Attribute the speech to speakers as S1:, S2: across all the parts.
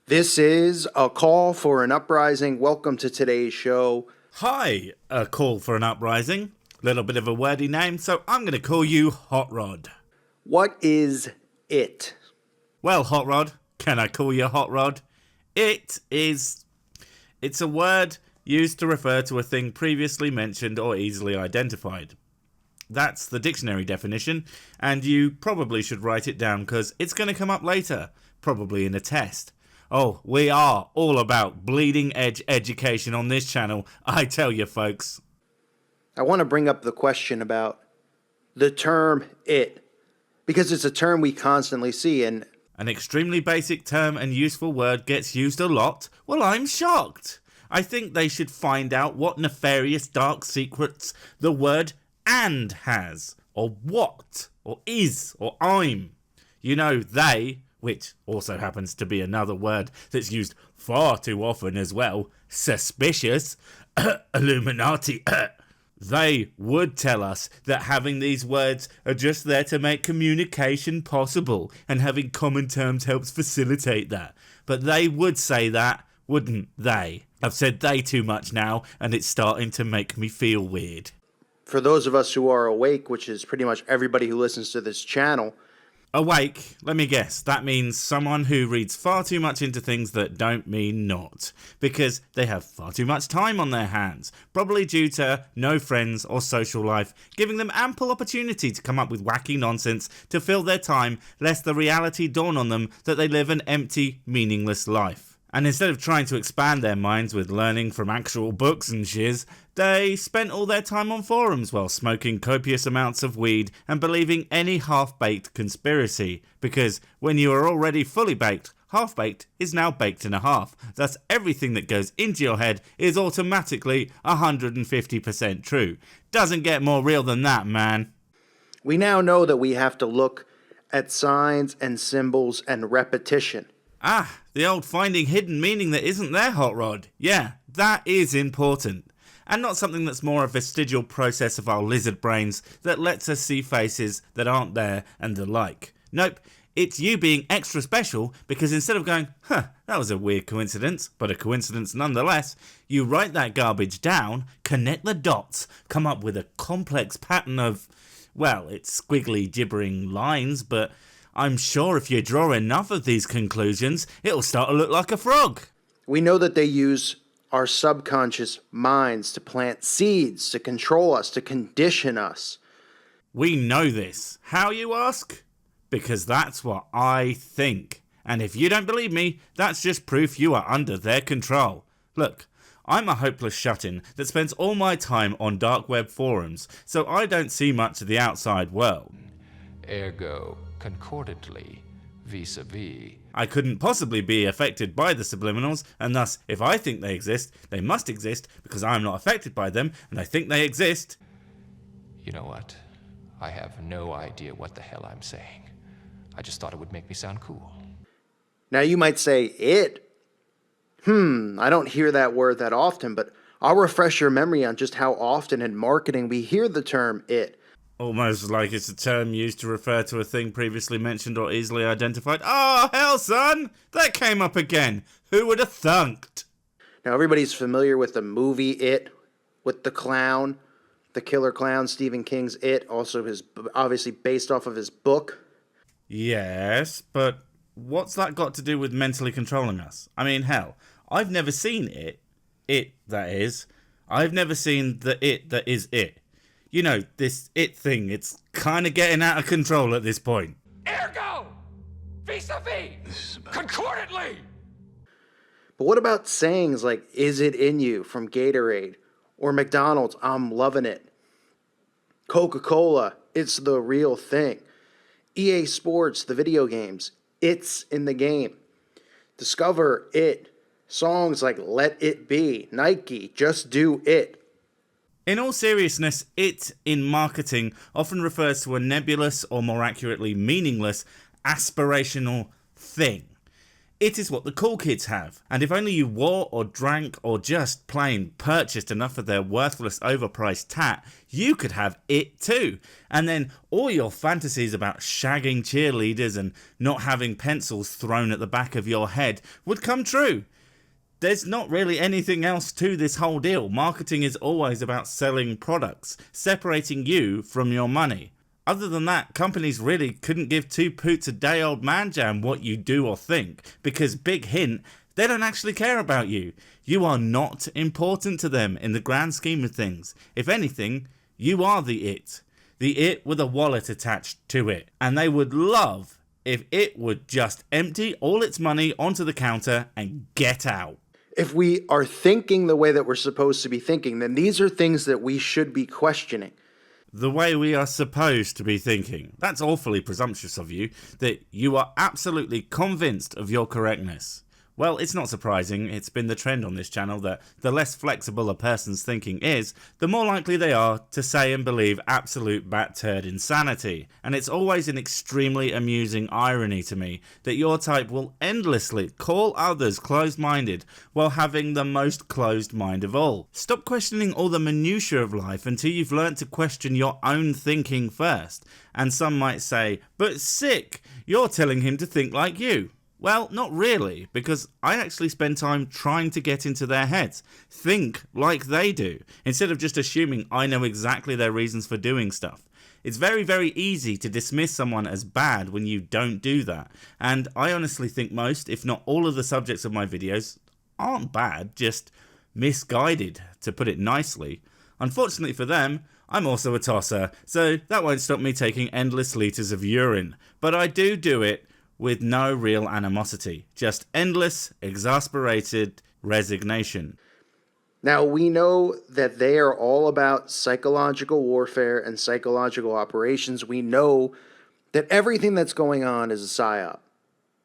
S1: This is a call for an uprising. Welcome to today's show.
S2: Hi, a call for an uprising. Little bit of a wordy name, so I'm going to call you Hot Rod.
S1: What is it?
S2: Well, Hot Rod, can I call you Hot Rod? It's a word used to refer to a thing previously mentioned or easily identified. That's the dictionary definition, and you probably should write it down because it's going to come up later, probably in a test. Oh, we are all about bleeding edge education on this channel, I tell you folks.
S1: I want to bring up the question about the term it, because it's a term we constantly see, and
S2: an extremely basic term and useful word gets used a lot? Well, I'm shocked. I think they should find out what nefarious dark secrets the word and has, or what, or is, or I'm. You know, they, which also happens to be another word that's used far too often as well, suspicious, Illuminati, they would tell us that having these words are just there to make communication possible, and having common terms helps facilitate that. But they would say that, wouldn't they? I've said they too much now, and it's starting to make me feel weird.
S1: for those of us who are awake, which is pretty much everybody who listens to this channel,
S2: Awake, let me guess, that means someone who reads far too much into things that don't mean not, because they have far too much time on their hands, probably due to no friends or social life, giving them ample opportunity to come up with wacky nonsense to fill their time, lest the reality dawn on them that they live an empty, meaningless life. And instead of trying to expand their minds with learning from actual books and shiz, they spent all their time on forums while smoking copious amounts of weed and believing any half-baked conspiracy, because when you are already fully baked, half-baked is now baked in a half. Thus everything that goes into your head is automatically 150% true. Doesn't get more real than that, man.
S1: we now know that we have to look at signs and symbols and repetition.
S2: Ah, the old finding hidden meaning that isn't there, Hot Rod. Yeah, that is important. And not something that's more a vestigial process of our lizard brains that lets us see faces that aren't there and the like. Nope, it's you being extra special because instead of going, that was a weird coincidence, but a coincidence nonetheless, you write that garbage down, connect the dots, come up with a complex pattern of, well, it's squiggly gibbering lines, but I'm sure if you draw enough of these conclusions, it'll start to look like a frog.
S1: We know that they use our subconscious minds to plant seeds, to control us, to condition us.
S2: We know this. How, you ask? Because that's what I think. And if you don't believe me, that's just proof you are under their control. Look, I'm a hopeless shut-in that spends all my time on dark web forums, so I don't see much of the outside world.
S3: Ergo, concordantly, vis-a-vis.
S2: I couldn't possibly be affected by the subliminals, and thus, if I think they exist, they must exist because I am not affected by them, and I think they exist.
S3: You know what? I have no idea what the hell I'm saying. I just thought it would make me sound cool.
S1: Now you might say, it? I don't hear that word that often, but I'll refresh your memory on just how often in marketing we hear the term it.
S2: Almost like it's a term used to refer to a thing previously mentioned or easily identified. Oh, hell, son! That came up again. Who would have thunked?
S1: Now everybody's familiar with the movie It, with the clown, the killer clown, Stephen King's It, also obviously based off of his book.
S2: Yes, but what's that got to do with mentally controlling us? I mean, hell, I've never seen it. It, that is. I've never seen the it that is it. You know, this it thing, it's kind of getting out of control at this point.
S3: Ergo, vis-a-vis, concordantly.
S1: But what about sayings like, is it in you, from Gatorade, or McDonald's, I'm loving it. Coca-Cola, it's the real thing. EA Sports, the video games, it's in the game. Discover it. Songs like Let It Be, Nike, Just Do It.
S2: In all seriousness, it in marketing often refers to a nebulous, or more accurately, meaningless, aspirational thing. It is what the cool kids have, and if only you wore or drank or just plain purchased enough of their worthless overpriced tat, you could have it too. And then all your fantasies about shagging cheerleaders and not having pencils thrown at the back of your head would come true. There's not really anything else to this whole deal. Marketing is always about selling products, separating you from your money. Other than that, companies really couldn't give two poots a day old man jam what you do or think, because big hint, they don't actually care about you. You are not important to them in the grand scheme of things. If anything, you are the it with a wallet attached to it. And they would love if it would just empty all its money onto the counter and get out.
S1: If we are thinking the way that we're supposed to be thinking, then these are things that we should be questioning.
S2: The way we are supposed to be thinking. That's awfully presumptuous of you, that you are absolutely convinced of your correctness. Well, it's not surprising. It's been the trend on this channel that the less flexible a person's thinking is, the more likely they are to say and believe absolute bat-turd insanity. And it's always an extremely amusing irony to me that your type will endlessly call others closed-minded while having the most closed mind of all. Stop questioning all the minutiae of life until you've learnt to question your own thinking first. And some might say, but sick, you're telling him to think like you. Well, not really, because I actually spend time trying to get into their heads, think like they do, instead of just assuming I know exactly their reasons for doing stuff. It's very, very easy to dismiss someone as bad when you don't do that, and I honestly think most, if not all of the subjects of my videos aren't bad, just misguided, to put it nicely. Unfortunately for them, I'm also a tosser, so that won't stop me taking endless litres of urine, but I do it with no real animosity, just endless, exasperated resignation.
S1: Now, we know that they are all about psychological warfare and psychological operations. We know that everything that's going on is a psyop.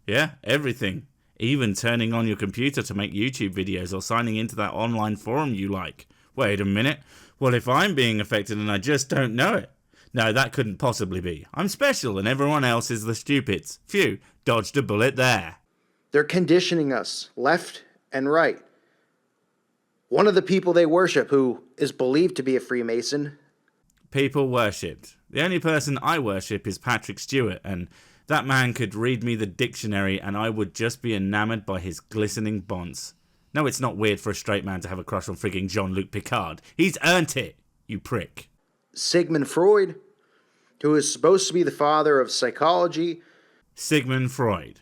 S2: Yeah, everything. Even turning on your computer to make YouTube videos or signing into that online forum you like. Wait a minute, what if I'm being affected and I just don't know it? No, that couldn't possibly be. I'm special and everyone else is the stupids. Phew, dodged a bullet there.
S1: They're conditioning us left and right. One of the people they worship, who is believed to be a Freemason.
S2: People worshipped. The only person I worship is Patrick Stewart, and that man could read me the dictionary and I would just be enamored by his glistening bonds. No, it's not weird for a straight man to have a crush on frigging Jean-Luc Picard. He's earned it, you prick.
S1: Sigmund Freud, who is supposed to be the father of psychology.
S2: Sigmund Freud.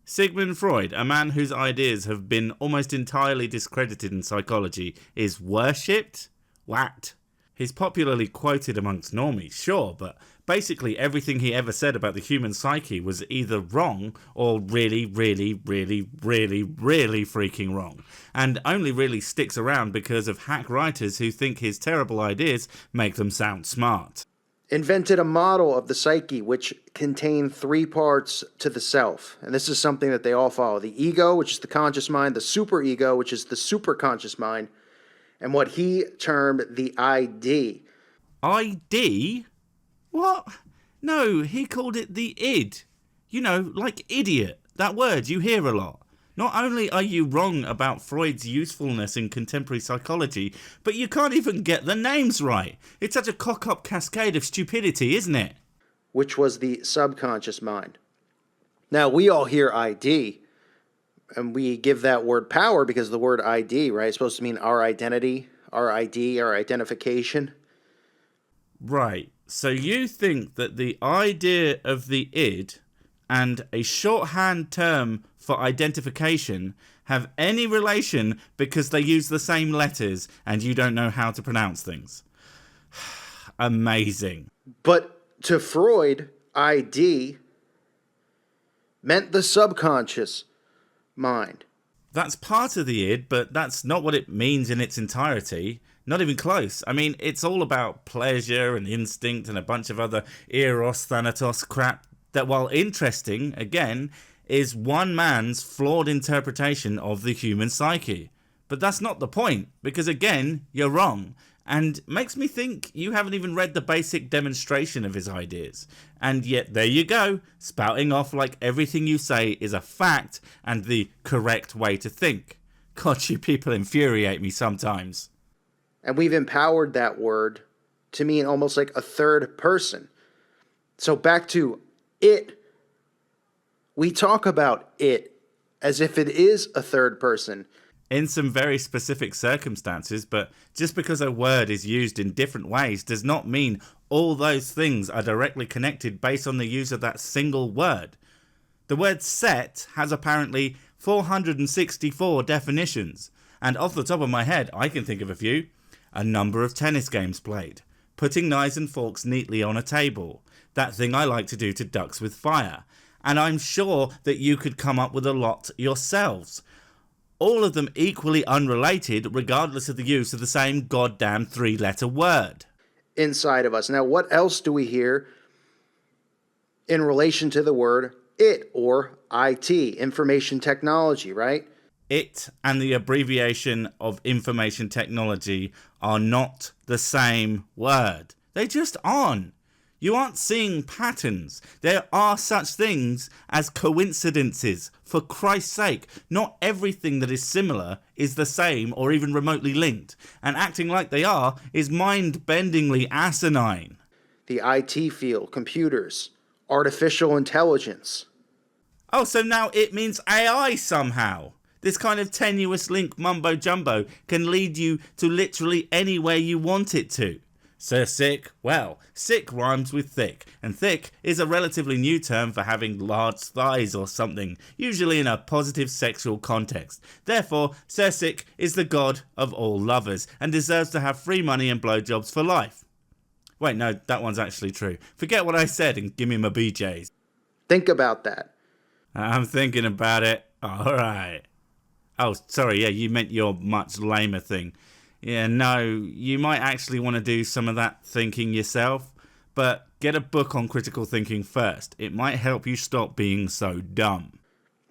S2: Sigmund Freud, a man whose ideas have been almost entirely discredited in psychology, is worshipped? What? He's popularly quoted amongst normies, sure, but basically everything he ever said about the human psyche was either wrong or really freaking wrong, and only really sticks around because of hack writers who think his terrible ideas make them sound smart.
S1: Invented a model of the psyche which contained 3 parts to the self. And this is something that they all follow. The ego, which is the conscious mind, the superego, which is the superconscious mind, and what he termed the ID.
S2: ID? What? No, he called it the id. You know, like idiot, that word you hear a lot. Not only are you wrong about Freud's usefulness in contemporary psychology, but you can't even get the names right. It's such a cock-up cascade of stupidity, isn't it?
S1: Which was the subconscious mind. Now, we all hear ID, and we give that word power because the word ID, right? It's supposed to mean our identity, our ID, our identification.
S2: Right. So you think that the idea of the id and a shorthand term for identification have any relation because they use the same letters and you don't know how to pronounce things? Amazing.
S1: But to Freud, ID meant the subconscious mind.
S2: That's part of the id, but that's not what it means in its entirety. Not even close. I mean, it's all about pleasure and instinct and a bunch of other Eros, Thanatos crap that, while interesting, again, is one man's flawed interpretation of the human psyche. But that's not the point, because again, you're wrong. and makes me think you haven't even read the basic demonstration of his ideas. And yet there you go, spouting off like everything you say is a fact and the correct way to think. God, you people infuriate me sometimes.
S1: And we've empowered that word to mean almost like a third person. So back to it. We talk about it as if it is a third person.
S2: In some very specific circumstances, but just because a word is used in different ways does not mean all those things are directly connected based on the use of that single word. The word set has apparently 464 definitions, and off the top of my head I can think of a few. A number of tennis games played, putting knives and forks neatly on a table, that thing I like to do to ducks with fire, and I'm sure that you could come up with a lot yourselves. All of them equally unrelated, regardless of the use of the same goddamn 3-letter word.
S1: Inside of us. Now, what else do we hear in relation to the word it, or IT, information technology, right?
S2: It and the abbreviation of information technology are not the same word. They just aren't. You aren't seeing patterns. There are such things as coincidences. For Christ's sake, not everything that is similar is the same or even remotely linked. And acting like they are is mind-bendingly asinine.
S1: The IT field, computers, artificial intelligence.
S2: Oh, so now it means AI somehow. This kind of tenuous link mumbo-jumbo can lead you to literally anywhere you want it to. Sir Sick? Well, sick rhymes with thick, and thick is a relatively new term for having large thighs or something, usually in a positive sexual context. Therefore, Sir Sick is the god of all lovers, and deserves to have free money and blowjobs for life. Wait, no, that one's actually true. Forget what I said and give me my BJs.
S1: Think about that.
S2: I'm thinking about it. Alright. Oh, sorry, yeah, you meant your much lamer thing. Yeah, no, you might actually want to do some of that thinking yourself, but get a book on critical thinking first. It might help you stop being so dumb.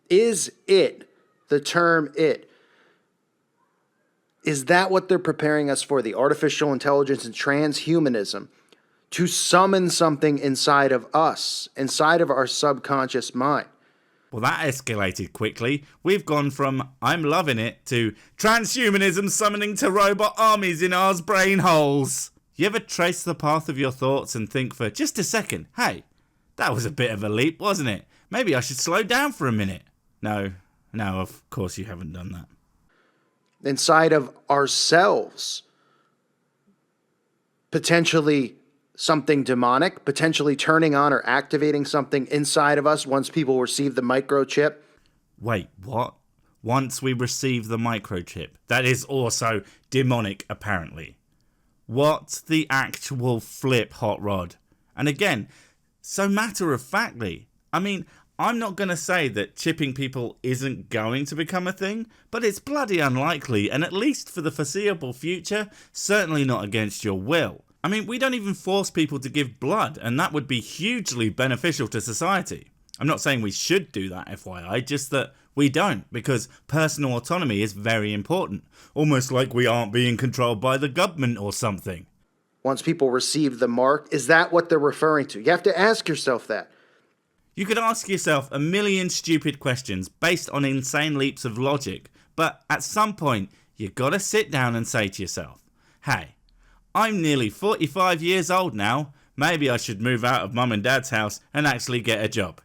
S1: Is it, the term it, is that what they're preparing us for? The artificial intelligence and transhumanism to summon something inside of us, inside of our subconscious mind.
S2: Well, that escalated quickly. We've gone from I'm loving it to transhumanism summoning to robot armies in ours brain holes. You ever trace the path of your thoughts and think for just a second, hey, that was a bit of a leap, wasn't it? Maybe I should slow down for a minute. No, of course you haven't done that.
S1: Inside of ourselves, potentially something demonic, potentially turning on or activating something inside of us once people receive the microchip.
S2: Wait, what? Once we receive the microchip, that is also demonic, apparently. What's the actual flip, Hot Rod? And again, so matter-of-factly. I mean, I'm not going to say that chipping people isn't going to become a thing, but it's bloody unlikely, and at least for the foreseeable future, certainly not against your will. I mean, we don't even force people to give blood, and that would be hugely beneficial to society. I'm not saying we should do that, FYI, just that we don't, because personal autonomy is very important. Almost like we aren't being controlled by the government or something.
S1: Once people receive the mark, is that what they're referring to? You have to ask yourself that.
S2: You could ask yourself a million stupid questions based on insane leaps of logic, but at some point, you've got to sit down and say to yourself, hey, I'm nearly 45 years old now. Maybe I should move out of mum and dad's house and actually get a job.